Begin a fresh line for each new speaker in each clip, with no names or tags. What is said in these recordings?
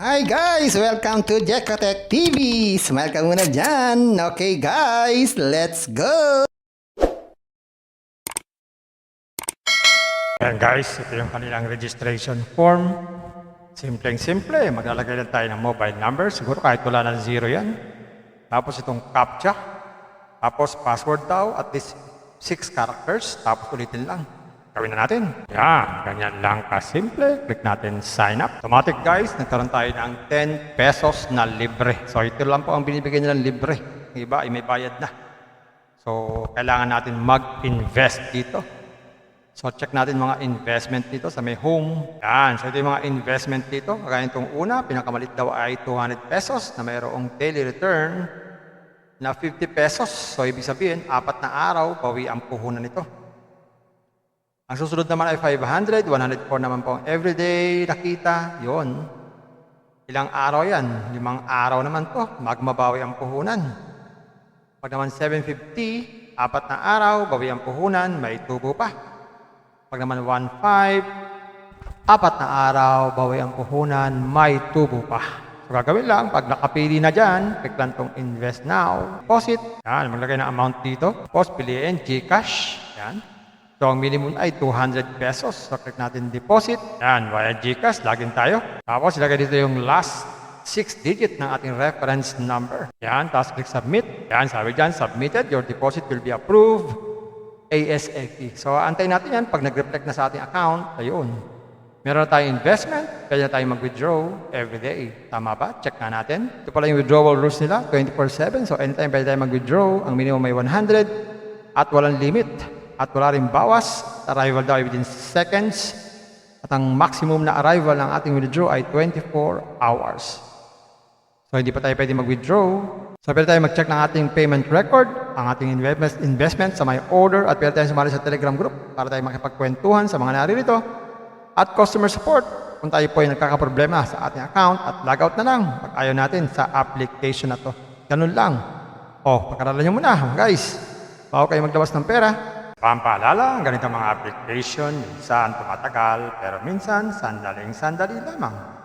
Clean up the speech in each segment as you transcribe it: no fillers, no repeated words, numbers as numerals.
Hi guys! Welcome to Jekotech TV! Smile ka muna dyan! Okay guys, let's go!
Ayan guys, ito yung kanilang registration form. Simpleng-simple, maglalagay lang tayo ng mobile number. Siguro kahit wala ng zero yan. Tapos itong CAPTCHA. Tapos password daw, at least 6 characters. Tapos ulitin lang. Gawin na natin. Yan, ganyan lang kasimple. Click natin sign up. Automatic guys, nagkaroon tayo ng 10 pesos na libre. So ito lang po ang binibigay nilang libre. Yung iba ay may bayad na. So kailangan natin mag-invest dito. So, check natin mga investment dito sa may home. Yan. So, ito yung mga investment dito. Kagaya itong una, pinakamalit daw ay 200 pesos na mayroong daily return na 50 pesos. So, ibig sabihin, 4 na araw, bawi ang puhunan nito. Ang susunod naman ay 500, 104 naman po ang everyday nakita. Yon. Ilang araw yan? 5 araw naman to. Magmabawi ang puhunan. Pag naman 750, 4 na araw, bawi ang puhunan, may tubo pa. Pag naman 1.5, 4 na araw, bawi ang puhunan, may tubo pa. So gagawin lang, pag nakapili na dyan, click lang itong invest now. Deposit, yan, maglagay ng amount dito. Tapos piliin GCash, yan. So ang minimum ay 200 pesos. So click natin deposit, yan, via GCash, login tayo. Tapos ilagay dito yung last 6 digit ng ating reference number. Yan, tapos click submit. Yan, sabi dyan, submitted, your deposit will be approved. ASAP. So, antayin natin yan pag nag-reflect na sa ating account. Ayun. Meron na tayong investment. Pwede na tayong mag-withdraw every day. Tama ba? Check na natin. Ito pala yung withdrawal rules nila. 24/7. So, anytime pwede tayong mag-withdraw. Ang minimum ay 100. At walang limit. At wala rin bawas. Arrival daw ay within seconds. At ang maximum na arrival ng ating withdraw ay 24 hours. So, hindi pa tayo pwede mag-withdraw. So, pwede tayo mag-check ng ating payment record, ang ating investment sa may order, at pwede tayo sumali sa Telegram group para tayo makipagkwentuhan sa mga naririto. At customer support, kung tayo po ay nagkakaproblema sa ating account, at logout na lang pag ayaw natin sa application na to. Ganun lang. Pagkaralan nyo muna, guys. Bago kayo maglawas ng pera. Pampaalala, ang ganitong mga application, minsan tumatagal, pero minsan sandaling-sandali lamang.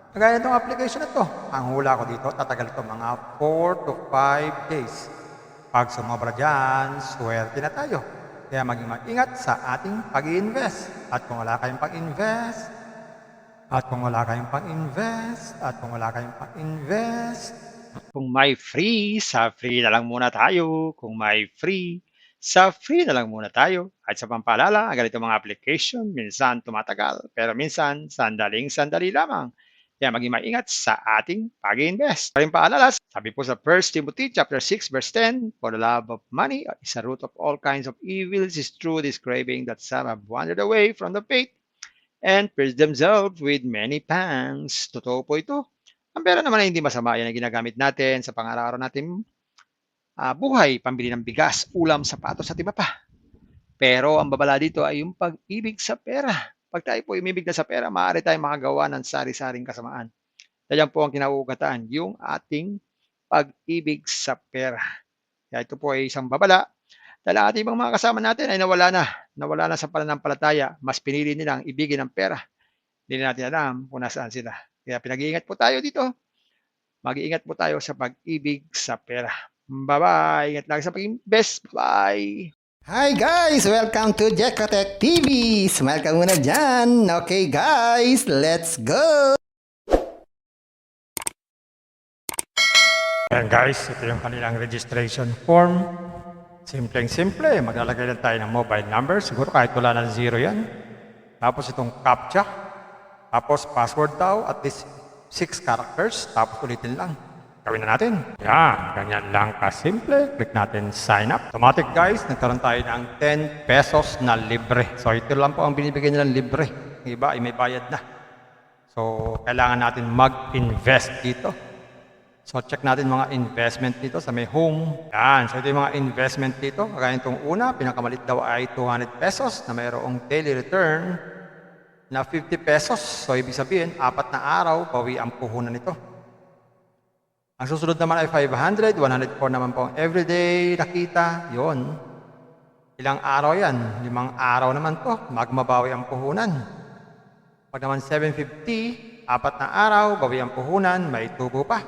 Kagaya itong application na to, ang hula ko dito, tatagal ito mga 4 to 5 days. Pag sumobra dyan, swerte na tayo. Kaya maging mag-ingat sa ating pag-i-invest. At kung wala kayong pag-invest, kung may free, sa free na lang muna tayo. Kung may free, sa free na lang muna tayo. At sa pampaalala, ang ganitong mga application, minsan tumatagal, pero minsan sandaling-sandali lamang. Kaya maging maingat sa ating pag-invest. Paring paalala, sabi po sa 1 Timothy chapter 6 verse 10, for the love of money is a root of all kinds of evils, is true this craving that some have wandered away from the faith and pierced themselves with many pangs. Totoo po ito. Ang pera naman ay hindi masama. Yan ang ginagamit natin sa pang-araw-araw natin buhay, pambili ng bigas, ulam, sapatos at iba pa. Pero ang babala dito ay yung pag-ibig sa pera. Pag tayo po umibig na sa pera, maaari tayong makagawa ng sari-saring kasamaan. Yan po ang kinauugatan, yung ating pag-ibig sa pera. Kaya ito po ay isang babala. Dahil ang ating mga kasama natin ay nawala na sa pananampalataya. Mas pinili nilang ibigin ang pera. Hindi natin alam kung nasaan sila. Kaya pinag-iingat po tayo dito. Mag-iingat po tayo sa pag-ibig sa pera. Bye-bye. Ingat lagi sa pag-invest. Bye.
Hi guys! Welcome to Jekotech TV! Smile ka muna dyan! Okay guys, let's go!
Ayan guys, ito yung kanilang registration form. Simpleng-simple, maglalagay lang tayo ng mobile number. Siguro kahit wala ng zero yan. Tapos itong CAPTCHA. Tapos password daw, at least 6 characters. Tapos ulitin lang. Gawin na natin. Yan, ganyan lang kasimple. Click natin sign up. Automatic guys, nagkaroon tayo ng 10 pesos na libre. So ito lang po ang binibigay nilang libre. Yung iba ay may bayad na. So kailangan natin mag-invest dito. So check natin mga investment dito sa may home. Yan, so ito yung mga investment dito. Kagaya itong una, pinakamalit daw ay 200 pesos na mayroong daily return na 50 pesos. So ibig sabihin, 4 na araw, bawi ang puhunan nito. Ang susunod naman ay 500, 104 naman po ang everyday nakita. Yon. Ilang araw yan? 5 araw naman to. Magmabawi ang puhunan. Pag naman 750, 4 na araw, bawi ang puhunan, may tubo pa.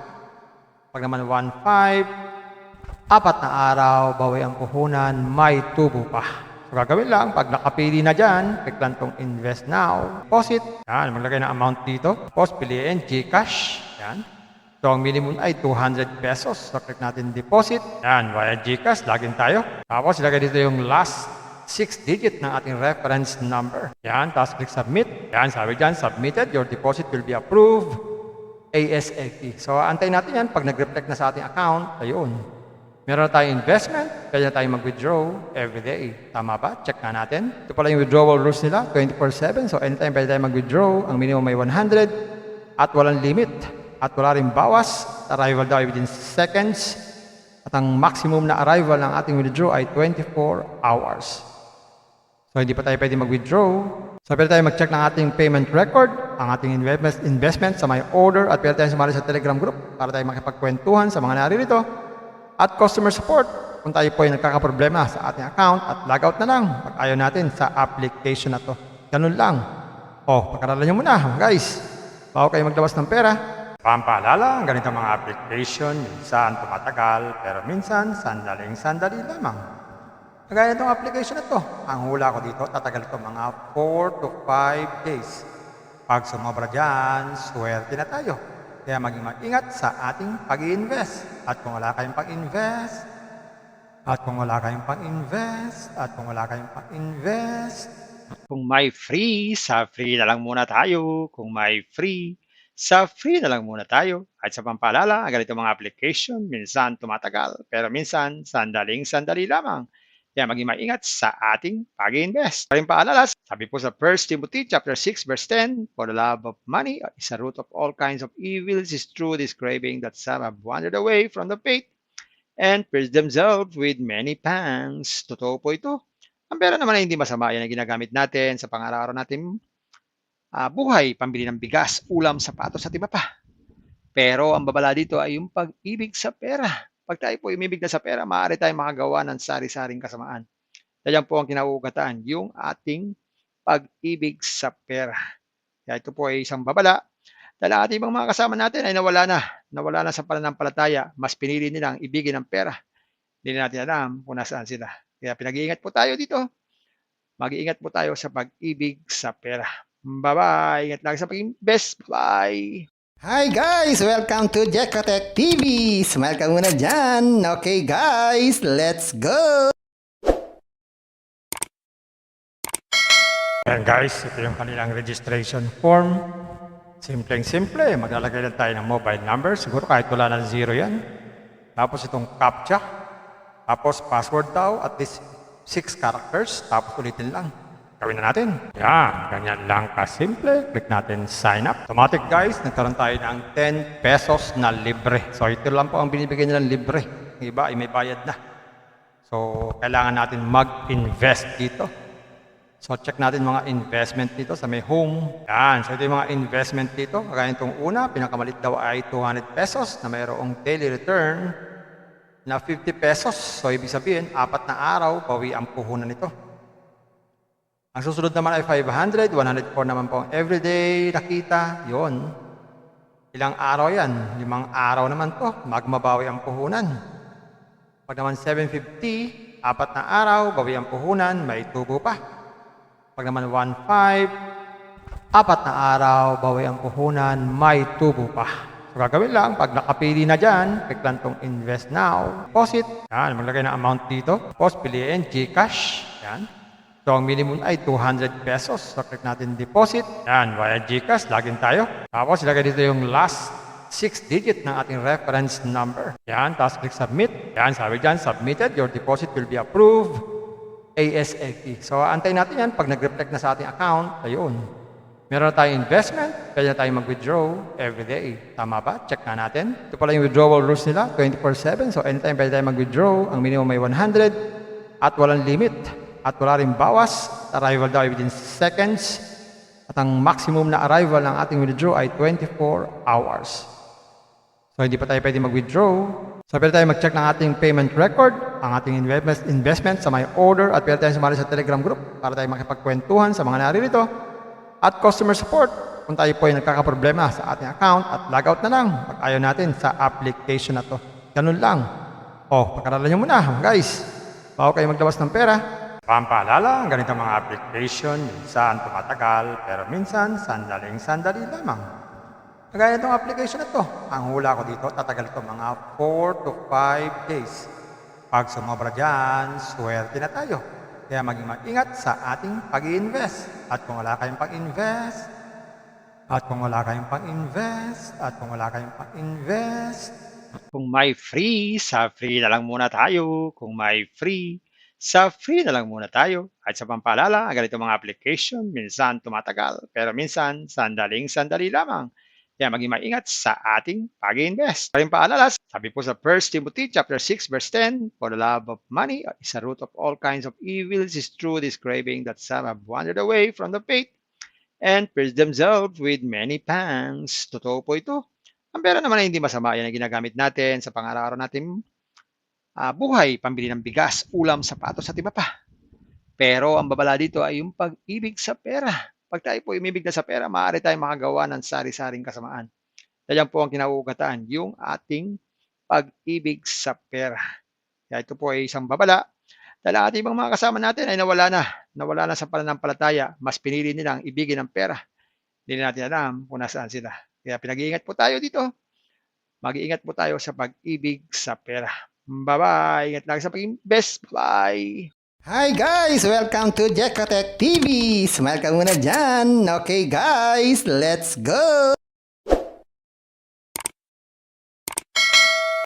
Pag naman 1.5, 4 na araw, bawi ang puhunan, may tubo pa. So gagawin lang, pag nakapili na dyan, click lang tong invest now, deposit. Yan, maglagay ng amount dito. Tapos piliin GCash. Yan. So ang minimum ay 200 pesos. So click natin deposit. Yan, via GCash, login tayo. Tapos ilagay dito yung last 6 digit ng ating reference number. Yan, tapos click submit. Yan, sabi dyan, submitted. Your deposit will be approved ASAP. So antayin natin yan pag nag-reflect na sa ating account. Ayun. Meron na tayong investment, pwede na tayong mag-withdraw every day. Tama ba? Check na natin. Ito pala yung withdrawal rules nila, 24/7. So anytime pwede tayong mag-withdraw. Ang minimum ay 100 at walang limit. At wala rin bawas. Arrival daw ay within seconds. At ang maximum na arrival ng ating withdraw ay 24 hours. So hindi pa tayo pwede mag-withdraw. So pwede tayo mag-check ng ating payment record, ang ating investment sa my order, at pwede tayo sumali sa Telegram group para tayo makipagkwentuhan sa mga naririto. At customer support, kung tayo po ay nagkakaproblema sa ating account at logout na lang pag ayaw natin sa application na to. Ganun lang. Pag-aralan nyo muna, guys. Bago kayo maglabas ng pera. Pampaalala, ang ganitong mga application, minsan tumatagal, pero minsan sandaling-sandali lamang. Kagaya itong application na to, ang hula ko dito, tatagal ito mga 4 to 5 days. Pag sumobra dyan, swerte na tayo. Kaya maging maingat sa ating pag-i-invest. At kung wala kayong pag-invest,
Kung may free, sa free na lang muna tayo. Kung may free, sa free na lang muna tayo. At sa pampaalala, ang ganito mga application, minsan tumatagal, pero minsan sandaling-sandali lamang. Kaya maging maingat sa ating pag-invest. Paring paalala, sabi po sa 1 Timothy chapter 6 verse 10, for the love of money is a root of all kinds of evils, is true this craving that some have wandered away from the faith and pierced themselves with many pangs. Totoo po ito. Ang pera naman ay hindi masama. Yan ang ginagamit natin sa pang-araw-araw natin buhay, pambili ng bigas, ulam, sapatos at iba pa. Pero ang babala dito ay yung pag-ibig sa pera. Pag tayo po umibig na sa pera, maaari tayong makagawa ng sari-saring kasamaan. Yan po ang kinauugatan, yung ating pag-ibig sa pera. Kaya ito po ay isang babala. Dahil ating ibang mga kasama natin ay nawala na sa pananampalataya. Mas pinili nilang ibigin ang pera. Hindi na natin alam kung nasaan sila. Kaya pinag-iingat po tayo dito. Mag-iingat po tayo sa pag-ibig sa pera. Bye-bye. Ingat lang sa pag-invest. Bye.
Hi guys! Welcome to Jekatech TV! Smile ka muna dyan! Okay guys, let's go!
Ayan guys, ito yung kanilang registration form. Simpleng-simple, maglalagay lang tayo ng mobile number. Siguro kahit wala ng 0 yan. Tapos itong CAPTCHA. Tapos password daw, at least 6 characters. Tapos ulitin lang. Gawin na natin. Yan, ganyan lang kasimple. Click natin sign up. Automatic guys, nagkaroon tayo ng 10 pesos na libre. So ito lang po ang binibigay nilang libre. Yung iba ay may bayad na. So kailangan natin mag-invest dito. So check natin mga investment dito sa may home. Yan, so ito yung mga investment dito. Kagaya itong una, pinakamalit daw ay 200 pesos na mayroong daily return na 50 pesos. So ibig sabihin, 4 na araw, bawi ang puhunan nito. Ang susunod naman ay 500, 104 naman po ang everyday nakita. Yon. Ilang araw yan? 5 araw naman to. Magmabawi ang puhunan. Pag naman 750, 4 na araw, bawi ang puhunan, may tubo pa. Pag naman 1.5, 4 na araw, bawi ang puhunan, may tubo pa. So gagawin lang, pag nakapili na dyan, click lang tong invest now, deposit. Yan, maglagay ng amount dito. Tapos piliin GCash. Yan. So ang minimum ay 200 pesos. So click natin deposit. Yan, via GCash, login tayo. Tapos ilagay dito yung last 6 digit ng ating reference number. Yan, tapos click submit. Yan, sabi dyan, submitted. Your deposit will be approved ASAP. So antayin natin yan pag nag-reflect na sa ating account. Ayun. Meron na tayong investment, pwede na tayong mag-withdraw every day. Tama ba? Check na natin. Ito pala yung withdrawal rules nila, 24/7. So anytime pwede tayong mag-withdraw. Ang minimum ay 100 at walang limit. At wala rin bawas. Arrival daw ay within seconds. At ang maximum na arrival ng ating withdraw ay 24 hours. So hindi pa tayo pwede mag-withdraw. So pwede tayo mag-check ng ating payment record, ang ating investment sa my order, at pwede tayo sumali sa Telegram group para tayo makipagkwentuhan sa mga naririto. At customer support, kung tayo po ay nagkakaproblema sa ating account at logout na lang pag ayaw natin sa application na to. Ganun lang. Pag-aralan nyo muna guys. Bago kayo maglabas ng pera. Pampaalala, ang ganitong mga application minsan tumatagal pero minsan sandaling-sandali lamang. Kagaya itong application na to, ang hula ko dito tatagal ito mga 4 to 5 days. Pag sumobra dyan, swerte na tayo. Kaya maging mag-ingat sa ating pag-i-invest. At kung wala kayong pag-invest,
Kung may free, sa free na lang muna tayo. Kung may free, sa free na lang muna tayo. At sa pampaalala, ang ganito mga application, minsan tumatagal, pero minsan sandaling-sandali lamang. Kaya maging maingat sa ating pag-invest. Paring paalala, sabi po sa 1 Timothy chapter 6 verse 10, for the love of money is a root of all kinds of evils, is true this craving that some have wandered away from the faith and pierced themselves with many pangs. Totoo po ito. Ang pera naman ay hindi masama. Yan ang ginagamit natin sa pang-araw-araw natin buhay, pambili ng bigas, ulam, sapatos at iba pa. Pero ang babala dito ay yung pag-ibig sa pera. Pag tayo po umibig na sa pera, maaari tayong makagawa ng sari-saring kasamaan. Yan po ang kinauugatan, yung ating pag-ibig sa pera. Kaya ito po ay isang babala. Dahil ang ating ibang mga kasama natin ay nawala na sa pananampalataya. Mas pinili nilang ibigin ang pera. Hindi na natin alam kung nasaan sila. Kaya pinag-iingat po tayo dito. Mag-iingat po tayo sa pag-ibig sa pera. Bye-bye. Ingat lagi sa pag-invest. Bye.
Hi guys! Welcome to Jekatech TV! Smile ka muna dyan! Okay guys, let's go!